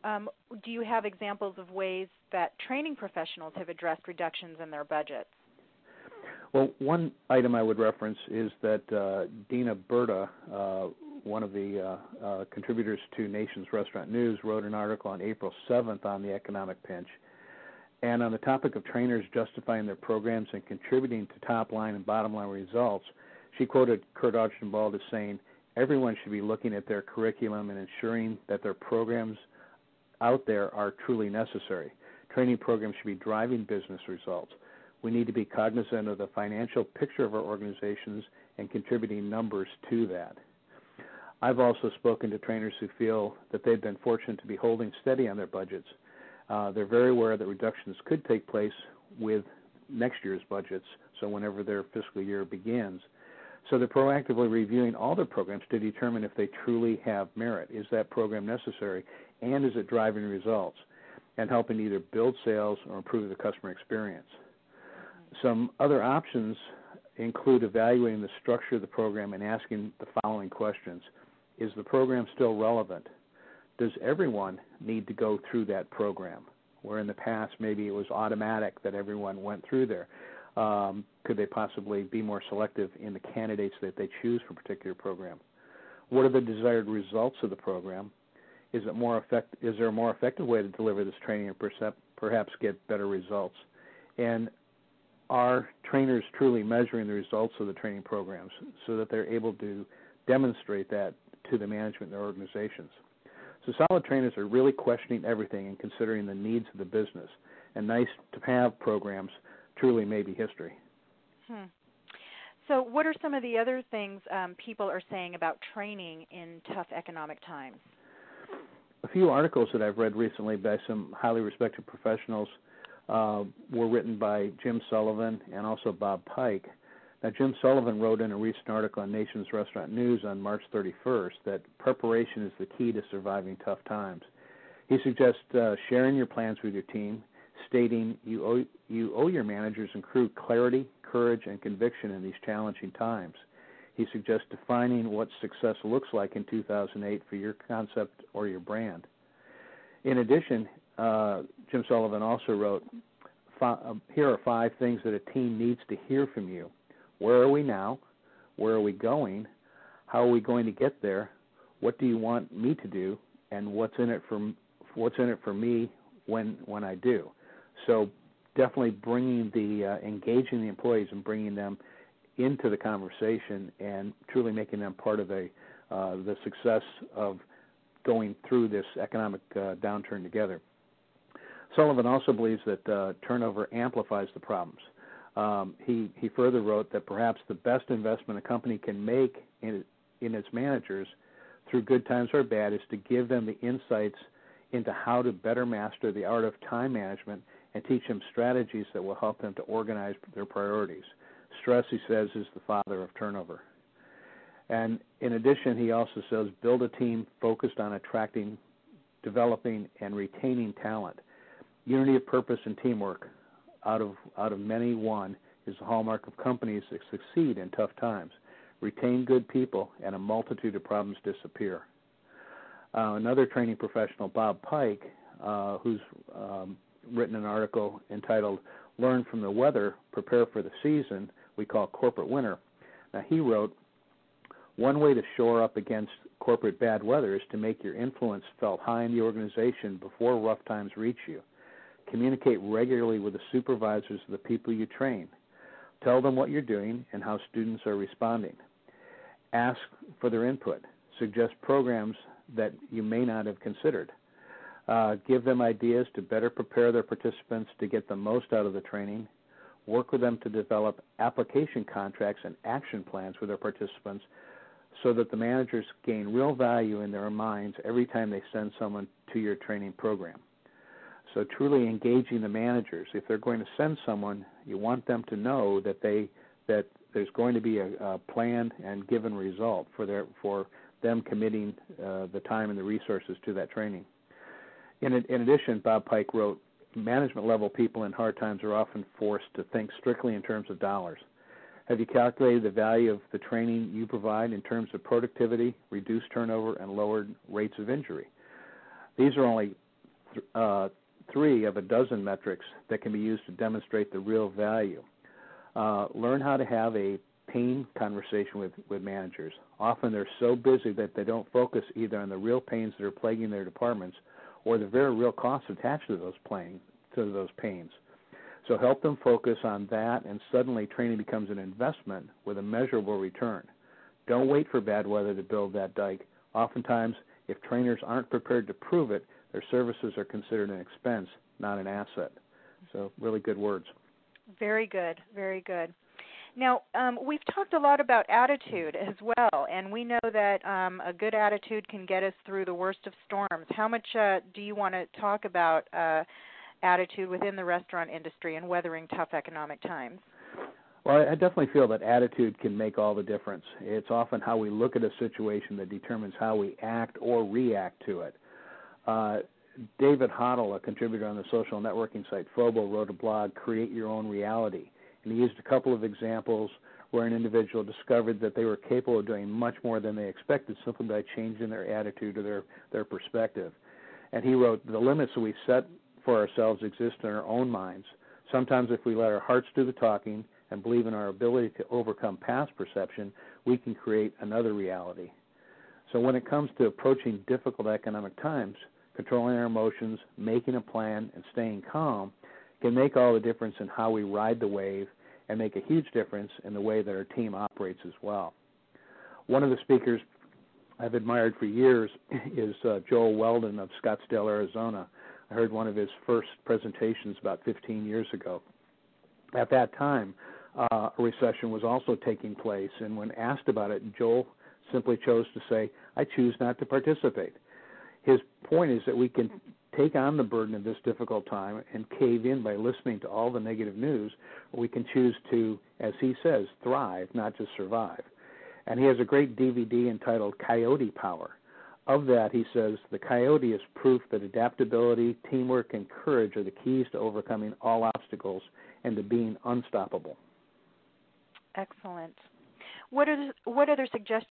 Do you have examples of ways that training professionals have addressed reductions in their budgets? Well, one item I would reference is that Dina Berta, one of the contributors to Nation's Restaurant News, wrote an article on April 7th on the economic pinch. And on the topic of trainers justifying their programs and contributing to top-line and bottom-line results, she quoted Kurt Archambault as saying, "Everyone should be looking at their curriculum and ensuring that their programs out there are truly necessary. Training programs should be driving business results. We need to be cognizant of the financial picture of our organizations and contributing numbers to that." I've also spoken to trainers who feel that they've been fortunate to be holding steady on their budgets. They're very aware that reductions could take place with next year's budgets, so whenever their fiscal year begins. So they're proactively reviewing all their programs to determine if they truly have merit. Is that program necessary, and is it driving results, and helping either build sales or improve the customer experience? Some other options include evaluating the structure of the program and asking the following questions. Is the program still relevant? Does everyone need to go through that program? Where in the past maybe it was automatic that everyone went through there. Could they possibly be more selective in the candidates that they choose for a particular program? What are the desired results of the program? Is there a more effective way to deliver this training and perhaps get better results? And are trainers truly measuring the results of the training programs so that they're able to demonstrate that to the management in their organizations? So solid trainers are really questioning everything and considering the needs of the business. And nice to have programs truly may be history. So what are some of the other things people are saying about training in tough economic times? A few articles that I've read recently by some highly respected professionals were written by Jim Sullivan and also Bob Pike. Now, Jim Sullivan wrote in a recent article on Nation's Restaurant News on March 31st that preparation is the key to surviving tough times. He suggests sharing your plans with your team, stating you owe your managers and crew clarity, courage, and conviction in these challenging times. He suggests defining what success looks like in 2008 for your concept or your brand. In addition, Jim Sullivan also wrote, here are 5 things that a team needs to hear from you. Where are we now? Where are we going? How are we going to get there? What do you want me to do? And what's in it for me when I do? So definitely bringing engaging the employees and bringing them into the conversation and truly making them part of the success of going through this economic downturn together. Sullivan also believes that turnover amplifies the problems. He further wrote that perhaps the best investment a company can make in its managers through good times or bad is to give them the insights into how to better master the art of time management and teach them strategies that will help them to organize their priorities. Stress, he says, is the father of turnover. And in addition, he also says, build a team focused on attracting, developing, and retaining talent. Unity of purpose and teamwork out of many one is the hallmark of companies that succeed in tough times. Retain good people, and a multitude of problems disappear. Another training professional, Bob Pike, who's written an article entitled Learn from the Weather, Prepare for the Season, we call corporate winter. Now, he wrote, one way to shore up against corporate bad weather is to make your influence felt high in the organization before rough times reach you. Communicate regularly with the supervisors of the people you train. Tell them what you're doing and how students are responding. Ask for their input. Suggest programs that you may not have considered. Give them ideas to better prepare their participants to get the most out of the training. Work with them to develop application contracts and action plans with their participants so that the managers gain real value in their minds every time they send someone to your training program. So truly engaging the managers. If they're going to send someone, you want them to know that there's going to be a planned and given result for them committing the time and the resources to that training. In addition, Bob Pike wrote, management-level people in hard times are often forced to think strictly in terms of dollars. Have you calculated the value of the training you provide in terms of productivity, reduced turnover, and lowered rates of injury? These are only 3 of a dozen metrics that can be used to demonstrate the real value. Learn how to have a pain conversation with managers. Often they're so busy that they don't focus either on the real pains that are plaguing their departments or the very real costs attached to those pains. So help them focus on that, and suddenly training becomes an investment with a measurable return. Don't wait for bad weather to build that dike. Oftentimes, if trainers aren't prepared to prove it, their services are considered an expense, not an asset. So really good words. Very good, very good. Now, we've talked a lot about attitude as well, and we know that a good attitude can get us through the worst of storms. How much do you want to talk about attitude within the restaurant industry and weathering tough economic times? Well, I definitely feel that attitude can make all the difference. It's often how we look at a situation that determines how we act or react to it. David Hoddle, a contributor on the social networking site Fobo, wrote a blog, Create Your Own Reality. And he used a couple of examples where an individual discovered that they were capable of doing much more than they expected simply by changing their attitude or their perspective. And he wrote, the limits that we set for ourselves exist in our own minds. Sometimes if we let our hearts do the talking and believe in our ability to overcome past perception, we can create another reality. So when it comes to approaching difficult economic times, controlling our emotions, making a plan, and staying calm can make all the difference in how we ride the wave and make a huge difference in the way that our team operates as well. One of the speakers I've admired for years is Joel Weldon of Scottsdale, Arizona. I heard one of his first presentations about 15 years ago. At that time, a recession was also taking place, and when asked about it, Joel simply chose to say, I choose not to participate. His point is that we can take on the burden of this difficult time and cave in by listening to all the negative news, or we can choose to, as he says, thrive, not just survive. And he has a great DVD entitled Coyote Power. Of that, he says, the coyote is proof that adaptability, teamwork, and courage are the keys to overcoming all obstacles and to being unstoppable. Excellent. What other suggestions